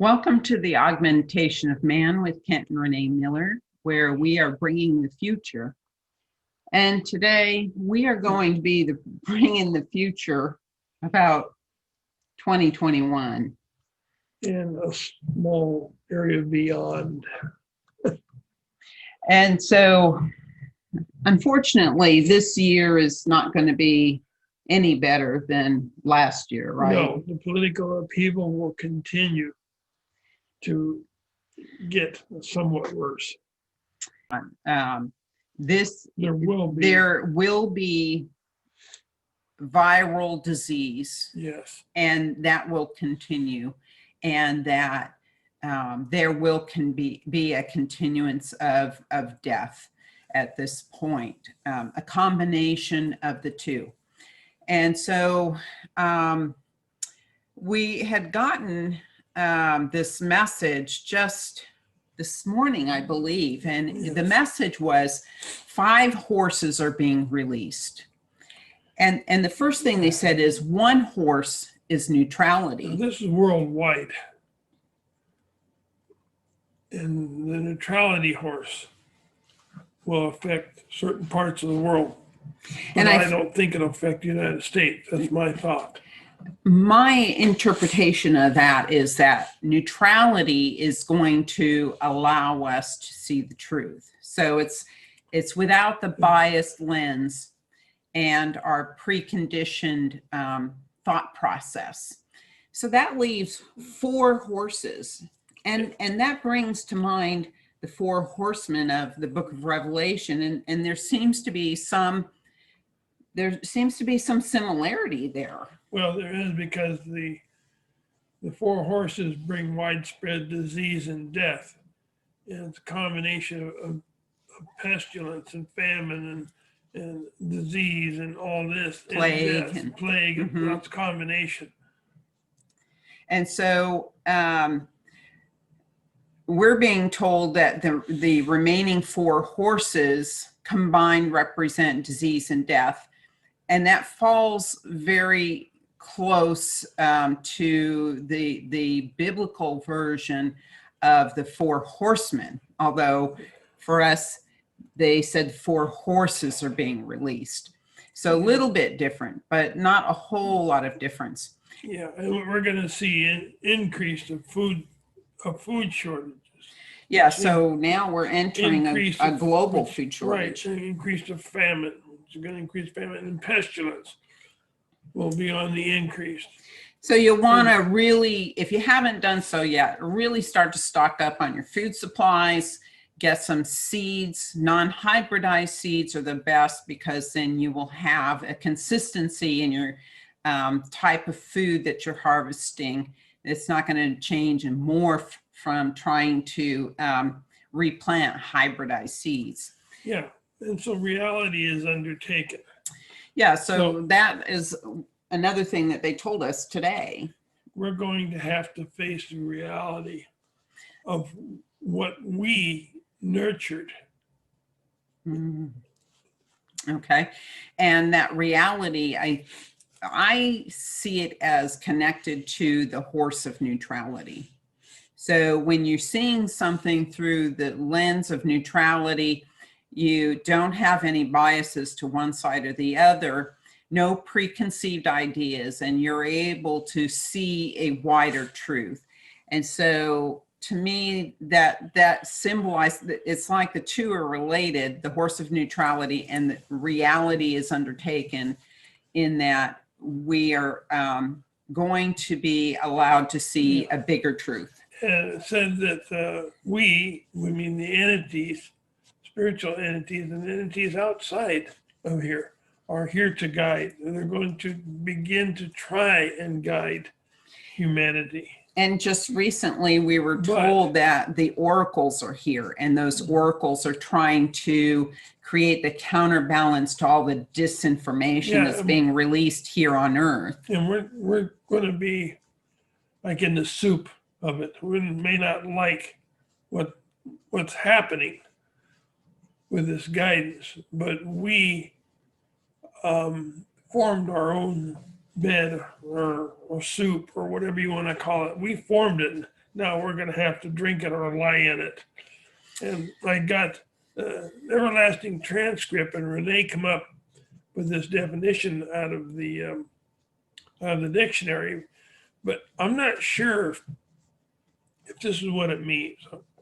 Welcome to the Augmentation of Man with Kent and Renee Miller, where we are bringing the future. And today we are going to be bringing the future about 2021. In a small area beyond. And so, unfortunately, this year is not going to be any better than last year, right? No, the political upheaval will continue to get somewhat worse. There will be viral disease, yes, and that will continue, and that there will be a continuance of death at this point, a combination of the two. And so we had gotten this message just this morning, I believe, and yes. The message was 5 horses are being released. And the first thing they said is 1 horse is neutrality. This is worldwide. And the neutrality horse will affect certain parts of the world. But And I don't think it'll affect the United States. That's my thought. My interpretation of that is that neutrality is going to allow us to see the truth. So it's without the biased lens and our preconditioned thought process. So that leaves 4 horses. And that brings to mind the 4 horsemen of the book of Revelation. And there seems to be some similarity there. Well, there is, because the 4 horses bring widespread disease and death. And it's a combination of pestilence and famine and disease and all this. Plague. And plague. Mm-hmm. That's a combination. And so we're being told that the remaining 4 horses combined represent disease and death. And that falls very close to the biblical version of the 4 horsemen, although for us, they said 4 horses are being released. So a little bit different, but not a whole lot of difference. Yeah, and we're going to see an increase of food shortages. Yeah, so now we're entering a global food shortage. Right, an increase of famine. It's going to increase famine, and pestilence will be on the increase. So you'll want to really, if you haven't done so yet, really start to stock up on your food supplies, get some seeds. Non-hybridized seeds are the best, because then you will have a consistency in your type of food that you're harvesting. It's not going to change and morph from trying to replant hybridized seeds. Yeah, and so reality is undertaken. Yeah, so that is another thing that they told us today. We're going to have to face the reality of what we nurtured. Mm. Okay, and that reality, I see it as connected to the horse of neutrality. So when you're seeing something through the lens of neutrality, you don't have any biases to one side or the other, no preconceived ideas, and you're able to see a wider truth. And so to me, that symbolizes, it's like the two are related, the horse of neutrality and the reality is undertaken, in that we are going to be allowed to see a bigger truth. And it said that we mean the entities, spiritual entities and entities outside of here, are here to guide. And they're going to begin to try and guide humanity. And just recently we were told that the oracles are here, and those oracles are trying to create the counterbalance to all the disinformation that's being released here on Earth. And we're going to be like in the soup of it. We may not like what's happening with this guidance, but we formed our own bed or soup or whatever you want to call it. We formed it. now we're going to have to drink it or lie in it. And I got everlasting transcript, and Renee come up with this definition out of the dictionary, but I'm not sure if this is what it means.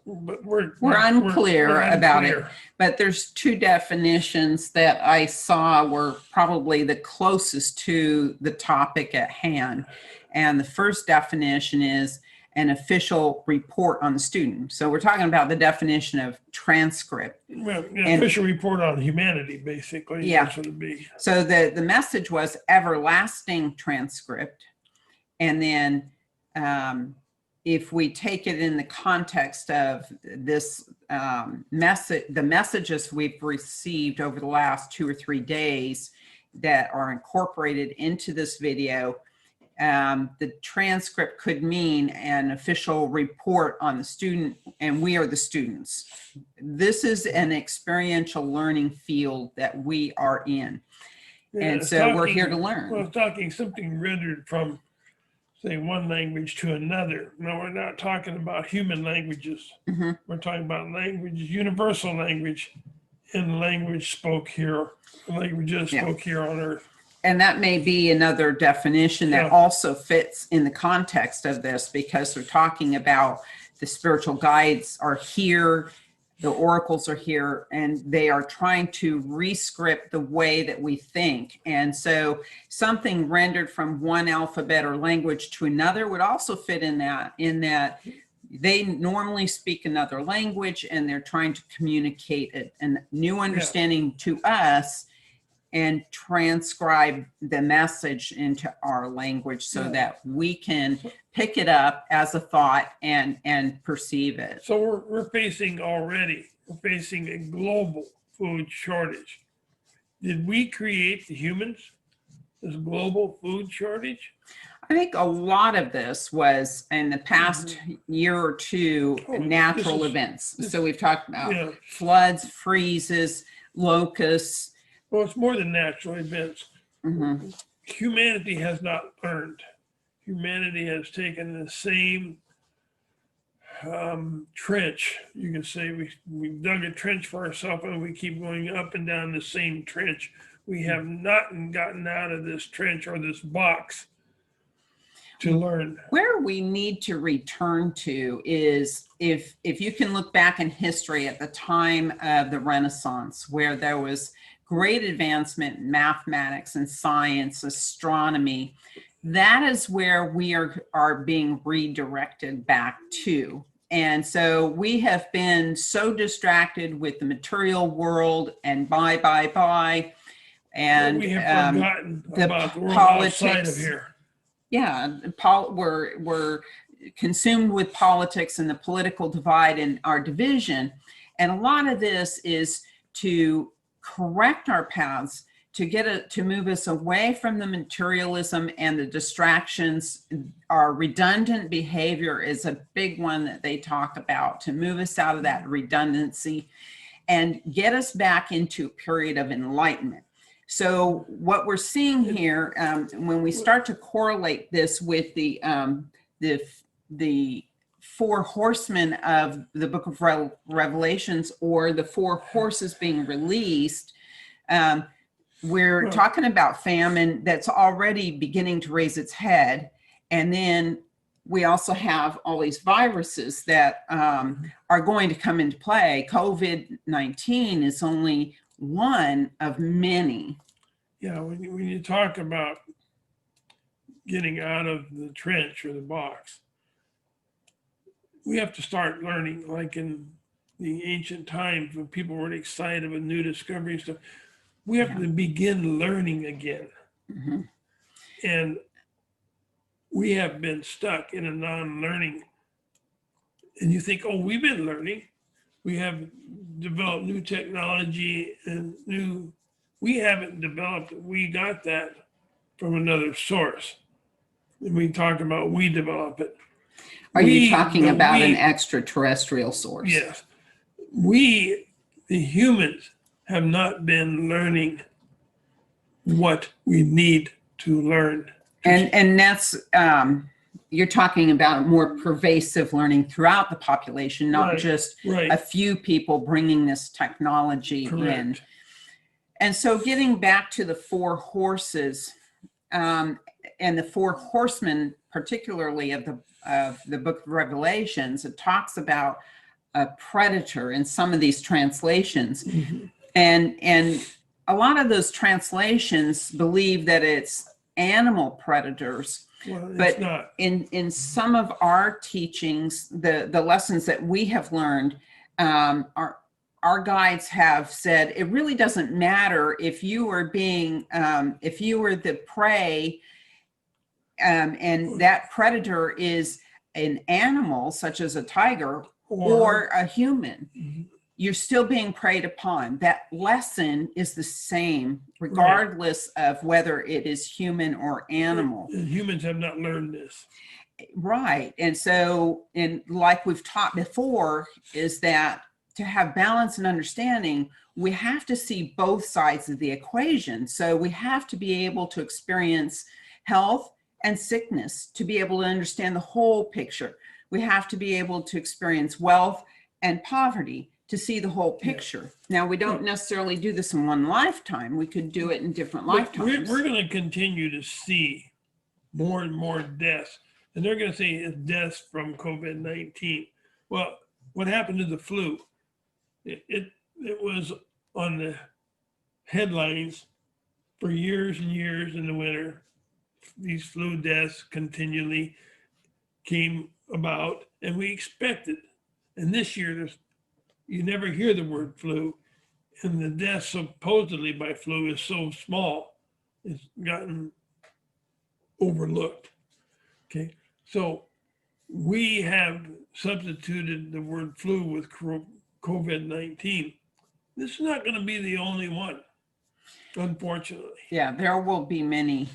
But we're unclear about it. unclear. But there's two definitions that I saw were probably the closest to the topic at hand. And the first definition is an official report on the student. So we're talking about the definition of transcript. Well, yeah, official report on humanity, basically. Yeah. That's what it'd be. So the message was everlasting transcript. And then if we take it in the context of this message, the messages we've received over the last 2 or 3 days that are incorporated into this video, the transcript could mean an official report on the student, and we are the students. This is an experiential learning field that we are in. Yeah, and so we're here to learn. Well, it's talking something rendered from, say, one language to another. No, we're not talking about human languages. Mm-hmm. We're talking about languages, universal language, and language spoke here, languages spoke here on Earth. And that may be another definition that also fits in the context of this, because we're talking about the spiritual guides are here, the oracles are here, and they are trying to rescript the way that we think. And so something rendered from one alphabet or language to another would also fit in that they normally speak another language and they're trying to communicate a new understanding to us and transcribe the message into our language so that we can pick it up as a thought and perceive it. So we're facing a global food shortage. Did we create the humans, this global food shortage? I think a lot of this was in the past year or two, natural events. So we've talked about floods, freezes, locusts. Well, it's more than natural events. Mm-hmm. Humanity has not learned. Humanity has taken the same trench. You can say we dug a trench for ourselves and we keep going up and down the same trench. We have not gotten out of this trench or this box to learn. Where we need to return to is if you can look back in history at the time of the Renaissance, where there was great advancement in mathematics and science, astronomy, that is where we are being redirected back to. And so we have been so distracted with the material world and buy. And we have forgotten about the world politics outside of here. Yeah, we're consumed with politics and the political divide and our division. And a lot of this is to correct our paths, to move us away from the materialism and the distractions. Our redundant behavior is a big one that they talk about, to move us out of that redundancy and get us back into a period of enlightenment. So what we're seeing here, when we start to correlate this with the 4 horsemen of the book of Revelations, or the 4 horses being released, we're talking about famine that's already beginning to raise its head. And then we also have all these viruses that are going to come into play. COVID-19 is only one of many. Yeah, when you talk about getting out of the trench or the box, we have to start learning, like in the ancient times when people were excited with new discoveries stuff. We have to begin learning again. Mm-hmm. And we have been stuck in a non-learning. And you think, oh, we've been learning. We have developed new technology and we haven't developed it. We got that from another source. And we talk about we develop it. Are you talking about an extraterrestrial source? Yes. We, the humans, have not been learning what we need to learn. And that's you're talking about more pervasive learning throughout the population, not Right, just a right, few people bringing this technology in. correct. And so getting back to the four horses, and the four horsemen, particularly of the book of Revelations, it talks about a predator in some of these translations. Mhm. And a lot of those translations believe that it's animal predators. Well, it's But not. in some of our teachings, the lessons that we have learned, our guides have said it really doesn't matter if you are being, if you are the prey, and that predator is an animal such as a tiger or a human. Mhm. You're still being preyed upon. That lesson is the same, regardless of whether it is human or animal. And humans have not learned this. Right. And so, and like we've taught before, is that to have balance and understanding, we have to see both sides of the equation. So we have to be able to experience health and sickness to be able to understand the whole picture. We have to be able to experience wealth and poverty to see the whole picture. Now, we don't necessarily do this in one lifetime. We could do it in different lifetimes. We're going to continue to see more and more deaths. And they're going to say it's deaths from COVID-19. Well, what happened to the flu? It was on the headlines for years and years in the winter. These flu deaths continually came about, and we expected. And this year, you never hear the word flu, and the death supposedly by flu is so small, it's gotten overlooked. Okay, so we have substituted the word flu with COVID-19. This is not going to be the only one, unfortunately. Yeah, there will be many.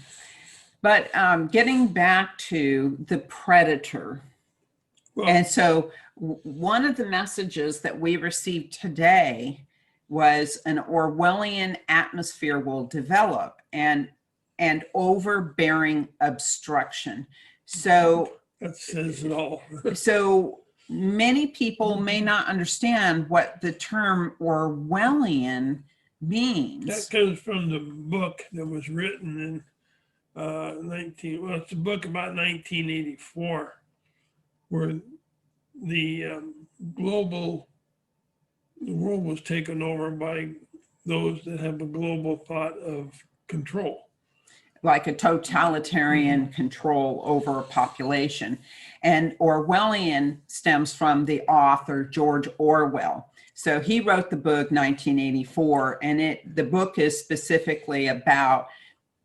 But getting back to the predator. Well, And so one of the messages that we received today was an Orwellian atmosphere will develop and overbearing obstruction. So that says it all. so many people may not understand what the term Orwellian means. That comes from the book that was written in it's a book about 1984, where the world was taken over by those that have a global thought of control. Like a totalitarian control over a population. And Orwellian stems from the author George Orwell. So he wrote the book 1984, and the book is specifically about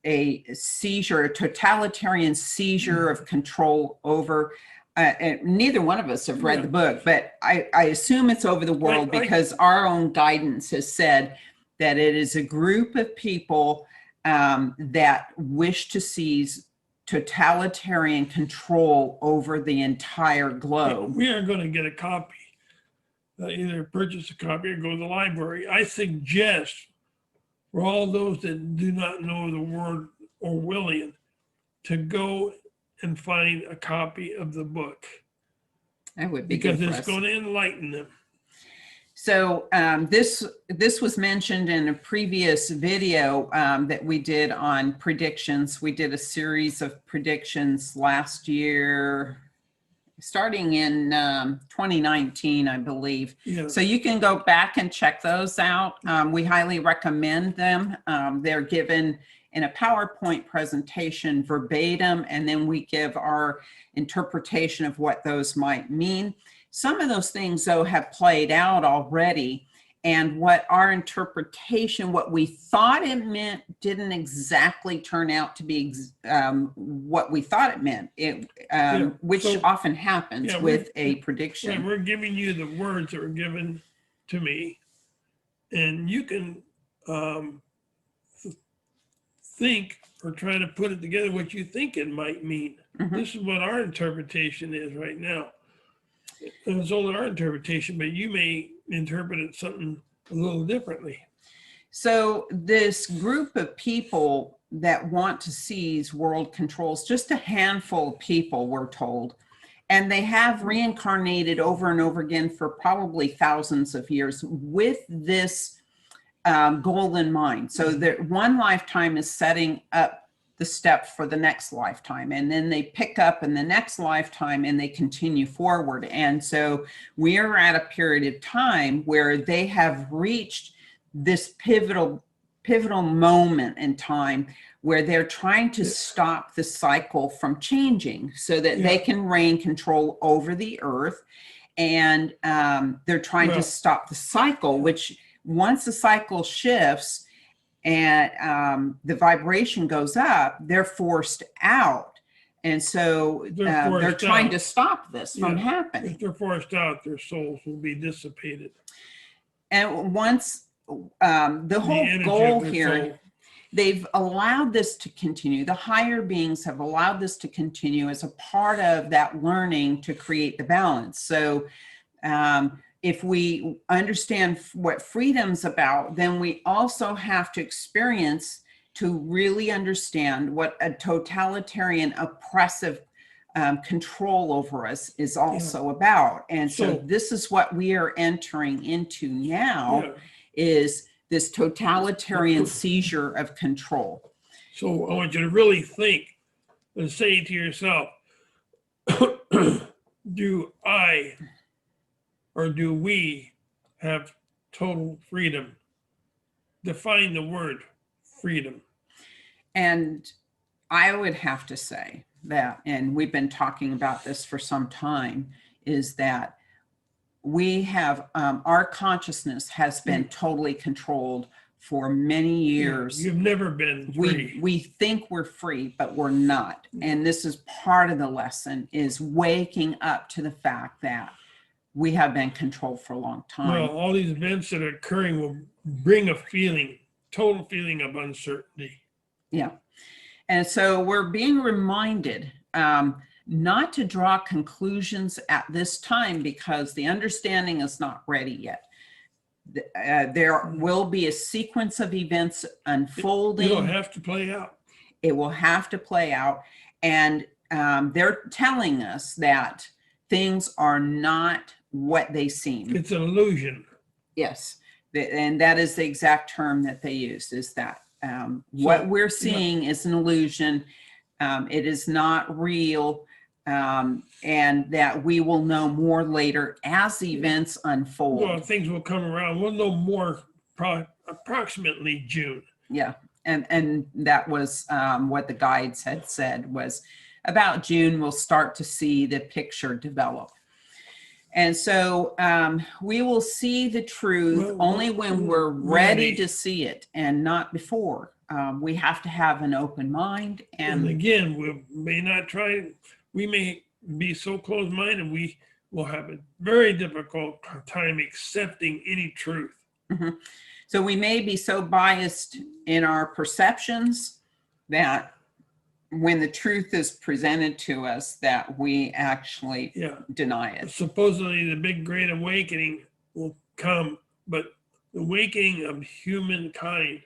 a seizure, a totalitarian seizure of control over, and neither one of us have read the book, but I assume it's over the world because our own guidance has said that it is a group of people that wish to seize totalitarian control over the entire globe. We are going to get a copy, either purchase a copy or go to the library. I suggest for all those that do not know the word Orwellian to go and find a copy of the book. That would be because good for it's us. going to enlighten them. So this was mentioned in a previous video that we did on predictions. We did a series of predictions last year, starting in 2019, I believe. Yeah. So you can go back and check those out. We highly recommend them. They're given in a PowerPoint presentation verbatim, and then we give our interpretation of what those might mean. Some of those things, though, have played out already, and what our interpretation, what we thought it meant, didn't exactly turn out to be what we thought it meant, which often happens with a prediction. Yeah, we're giving you the words that were given to me, and you can think or try to put it together what you think it might mean. Mm-hmm. This is what our interpretation is right now. And it's only our interpretation, but you may interpret it something a little differently. So this group of people that want to seize world controls, just a handful of people, we're told. And they have reincarnated over and over again for probably thousands of years with this goal in mind. So that one lifetime is setting up the step for the next lifetime, and then they pick up in the next lifetime and they continue forward. And so we are at a period of time where they have reached this pivotal moment in time where they're trying to stop the cycle from changing so that they can reign control over the earth. And they're trying to stop the cycle, which once the cycle shifts and the vibration goes up, they're forced out. And so they're trying to stop this from happening. If they're forced out, their souls will be dissipated. And once the whole goal here, they've allowed this to continue. The higher beings have allowed this to continue as a part of that learning to create the balance. So if we understand what freedom's about, then we also have to experience to really understand what a totalitarian, oppressive control over us is also about. And so this is what we are entering into now, is this totalitarian seizure of control. So I want you to really think and say to yourself, do I or do we have total freedom? Define the word freedom. And I would have to say that, and we've been talking about this for some time, is that we have, our consciousness has been totally controlled for many years. You've never been free. We think we're free, but we're not. And this is part of the lesson, is waking up to the fact that we have been controlled for a long time. Well, all these events that are occurring will bring a feeling, total feeling of uncertainty. Yeah. And so we're being reminded not to draw conclusions at this time because the understanding is not ready yet. There will be a sequence of events unfolding. It'll have to play out. It will have to play out. And they're telling us that things are not what they seem. It's an illusion. Yes. And that is the exact term that they use, is that what we're seeing is an illusion. It is not real. And that we will know more later as the events unfold. Well, things will come around. We'll know more approximately June. Yeah. And that was what the guides had said, was about June, we'll start to see the picture develop. And so we will see the truth only when we're ready to see it, and not before. We have to have an open mind. And again, we may not try, we may be so closed-minded, we will have a very difficult time accepting any truth. Mm-hmm. So we may be so biased in our perceptions that when the truth is presented to us, that we actually deny it. Supposedly the big great awakening will come, but the awakening of humankind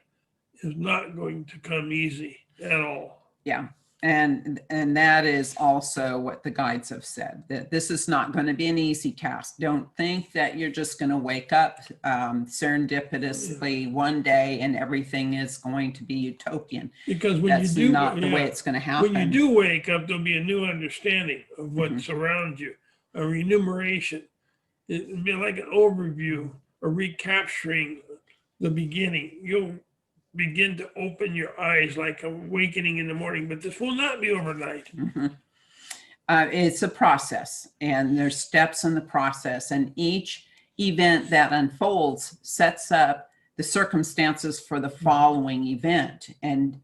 is not going to come easy at all. Yeah. And that is also what the guides have said, that this is not going to be an easy task. Don't think that you're just going to wake up serendipitously one day and everything is going to be utopian. Because when that's you do, not the way it's going to happen. When you do wake up, there'll be a new understanding of what's around you, a remuneration. It'll be like an overview, a recapturing the beginning. You'll begin to open your eyes like awakening in the morning, but this will not be overnight. It's a process, and there's steps in the process, and each event that unfolds sets up the circumstances for the following event. And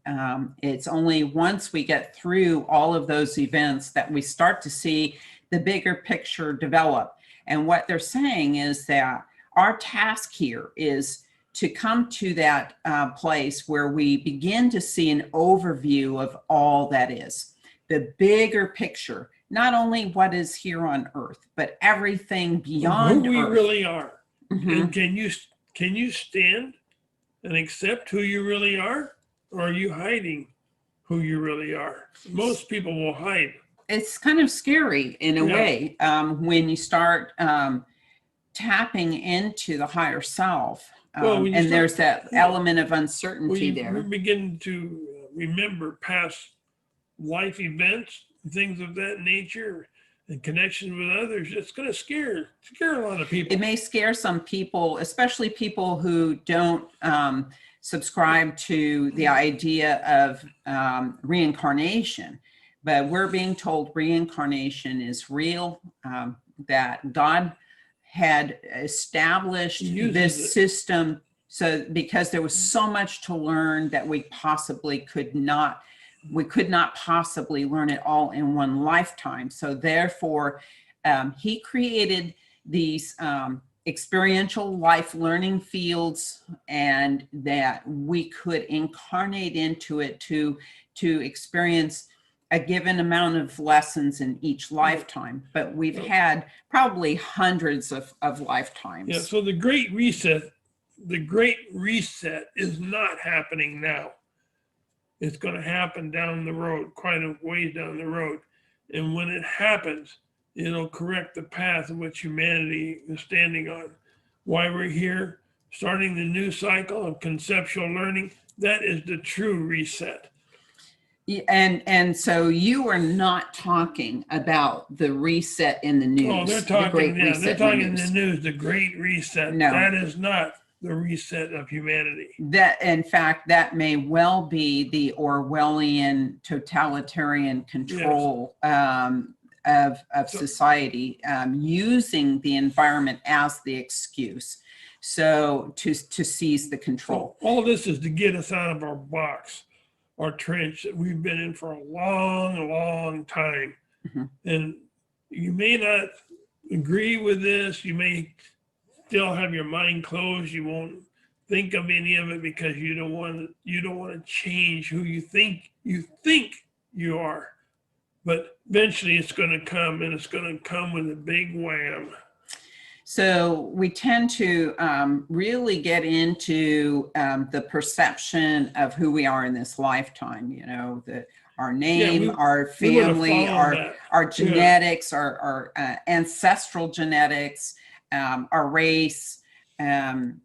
it's only once we get through all of those events that we start to see the bigger picture develop. And what they're saying is that our task here is to come to that place where we begin to see an overview of all that is, the bigger picture, not only what is here on earth, but everything beyond who we earth. really are. And can you stand and accept who you really are? Or are you hiding who you really are. Most people will hide. It's kind of scary in a Yeah. way when you start tapping into the higher self. Well, when you And start- there's that yeah. element of When uncertainty you there. begin to remember past life events, things of that nature, and connection with others, it's going to scare a lot of people. It may scare some people, especially people who don't subscribe to the idea of reincarnation. But we're being told reincarnation is real, that God had established He uses this it. system so because there was so much to learn that we could not possibly learn it all in one lifetime. So therefore, he created these experiential life learning fields, and that we could incarnate into it to experience a given amount of lessons in each lifetime. But we've had probably hundreds of lifetimes. Yeah. So the Great Reset is not happening now. It's going to happen down the road, quite a ways down the road. And when it happens, it'll correct the path in which humanity is standing on. Why we're here, starting the new cycle of conceptual learning, that is the true reset. And so you are not talking about the reset in the news. Oh, they're the talking, Great yeah, Reset they're in talking the in news. the news, the Great Reset. No. That is not the reset of humanity. That, in fact, that may well be the Orwellian totalitarian control of society, using the environment as the excuse, so to seize the control. So all this is to get us out of our box, our trench that we've been in for a long, long time. Mhm. And you may not agree with this. You may still have your mind closed. You won't think of any of it because you don't want to change who you think you are. But eventually it's going to come, and it's going to come with a big wham. So we tend to really get into the perception of who we are in this lifetime, you know, our name, our family, our genetics, our ancestral genetics, our race. And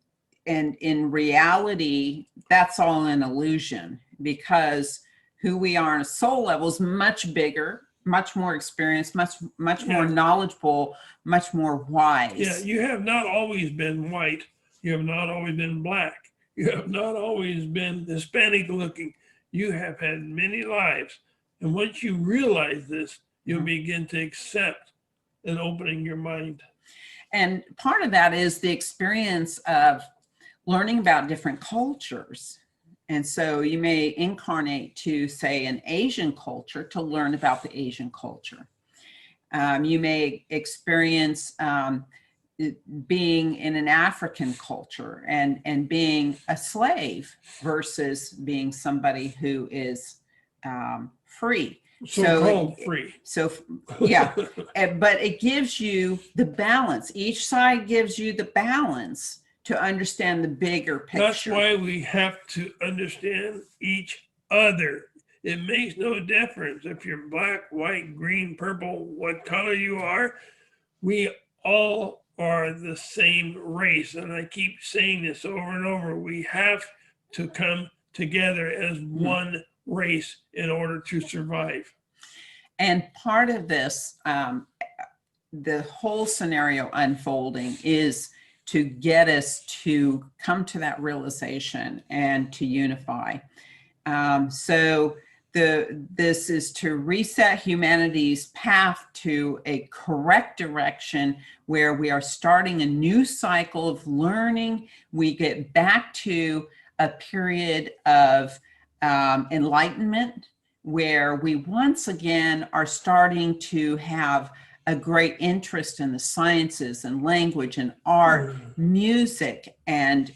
in reality, that's all an illusion, because who we are on a soul level is much bigger, much more experienced, much more knowledgeable, much more wise. Yeah, you have not always been white. You have not always been black. You have not always been Hispanic looking. You have had many lives. And once you realize this, you'll begin to accept and opening your mind. And part of that is the experience of learning about different cultures. And so you may incarnate to, say, an Asian culture to learn about the Asian culture. You may experience being in an African culture and being a slave versus being somebody who is free. So-called free. So, yeah, but it gives you the balance. Each side gives you the balance to understand the bigger picture. That's why we have to understand each other. It makes no difference if you're black, white, green, purple, what color you are. We all are the same race. And I keep saying this over and over. We have to come together as one race in order to survive. And part of this, the whole scenario unfolding is to get us to come to that realization and to unify. So this is to reset humanity's path to a correct direction where we are starting a new cycle of learning. We get back to a period of enlightenment where we once again are starting to have a great interest in the sciences and language and art, music, and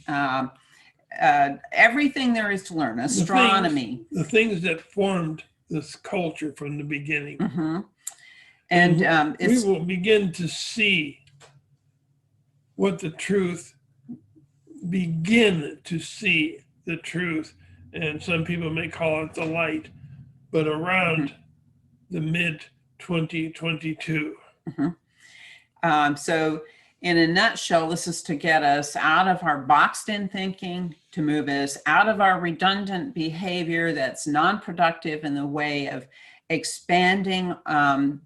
everything there is to learn, astronomy. The things that formed this culture from the beginning. Mm-hmm. And we will begin to see what the truth, begin to see the truth. And some people may call it the light. but around the mid 2022. So in a nutshell, this is to get us out of our boxed in thinking, to move us out of our redundant behavior that's non-productive in the way of expanding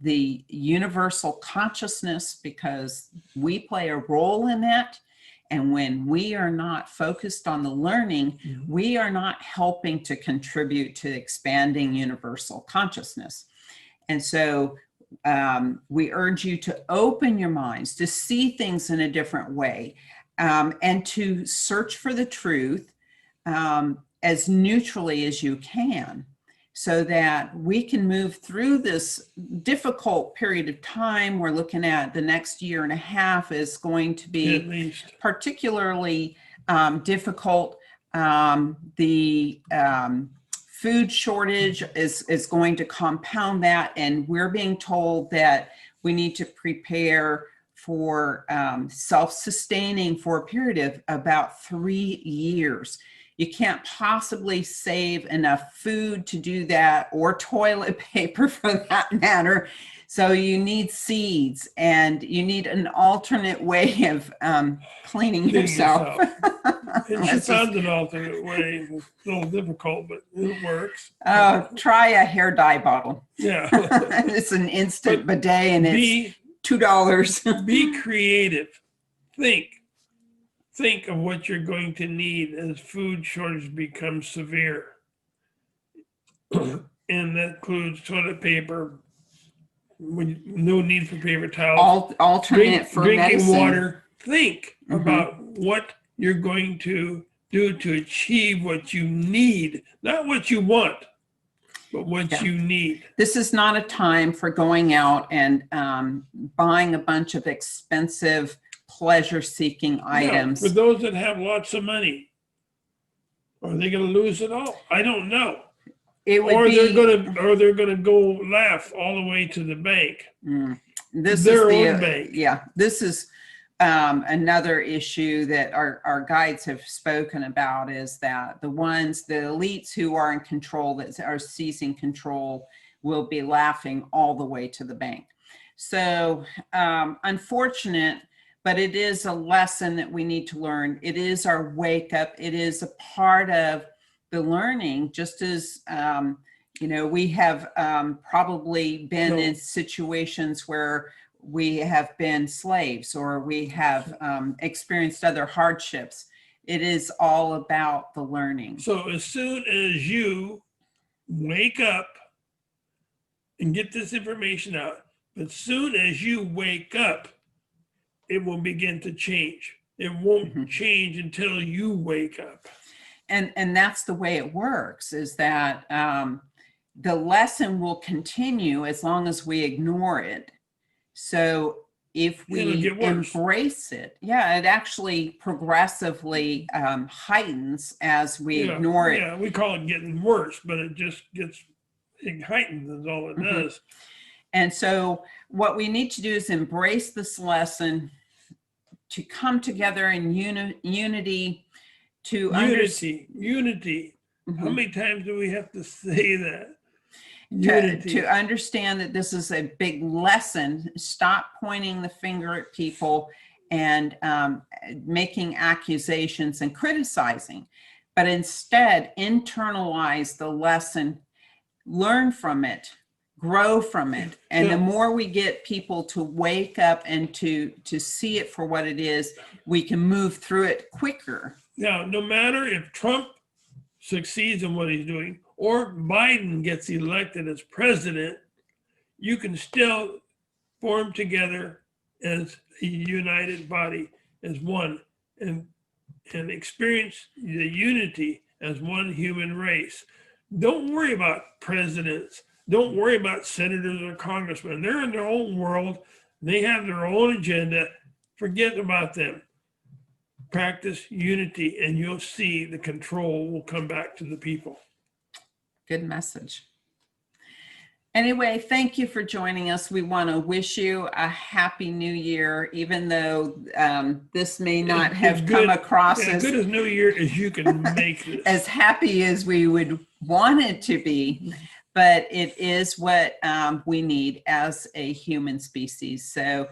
the universal consciousness, because we play a role in that. And when we are not focused on the learning, we are not helping to contribute to expanding universal consciousness. And so we urge you to open your minds, to see things in a different way, and to search for the truth as neutrally as you can, so that we can move through this difficult period of time. We're looking at the next year and a half is going to be particularly difficult. The food shortage is going to compound that, and we're being told that we need to prepare for self-sustaining for a period of about 3 years. You can't possibly save enough food to do that, or toilet paper for that matter. So you need seeds, and you need an alternate way of cleaning yourself. And she found an alternate way. It's a little difficult, but it works. Try a hair dye bottle. Yeah. It's an instant bidet, and it's $2. Be creative. Think of what you're going to need as food shortage becomes severe. And that includes toilet paper, no need for paper towels. Alternate for drinking medicine. Water. Think about what you're going to do to achieve what you need, not what you want, but what you need. This is not a time for going out and buying a bunch of expensive pleasure-seeking items. For those that have lots of money, are they going to lose it all? I don't know. They're going to go laugh all the way to the bank. This Their is own bank. Yeah, this is another issue that our guides have spoken about, is that the elites who are in control, that are seizing control, will be laughing all the way to the bank. So unfortunate, but it is a lesson that we need to learn. It is our wake up. It is a part of the learning, just as, we have probably been in situations where we have been slaves, or we have experienced other hardships. It is all about the learning. So as soon as you wake up and get this information out, as soon as you wake up, it will begin to change. It won't change until you wake up. And that's the way it works, is that the lesson will continue as long as we ignore it. So if we embrace it, it actually progressively heightens as we ignore it. Yeah, we call it getting worse, but it just it heightens is all it does. And so what we need to do is embrace this lesson, to come together in unity, Unity. How many times do we have to say that? To understand that this is a big lesson. Stop pointing the finger at people and making accusations and criticizing, but instead internalize the lesson, learn from it, grow from it. And the more we get people to wake up and to see it for what it is, we can move through it quicker. Now, no matter if Trump succeeds in what he's doing or Biden gets elected as president, you can still form together as a united body, as one, and experience the unity as one human race. Don't worry about presidents. Don't worry about senators or congressmen. They're in their own world. They have their own agenda. Forget about them. Practice unity, and you'll see the control will come back to the people. Good message. Anyway, thank you for joining us. We want to wish you a happy new year, even though this may not have come across as good as new year as you can make this. As happy as we would want it to be. but it is what we need as a human species. So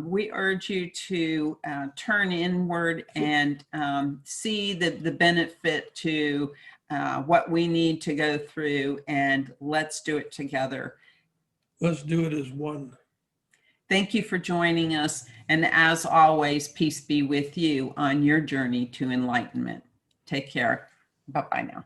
we urge you to turn inward and see the benefit to what we need to go through, and let's do it together. Let's do it as one. Thank you for joining us. And as always, peace be with you on your journey to enlightenment. Take care. Bye-bye now.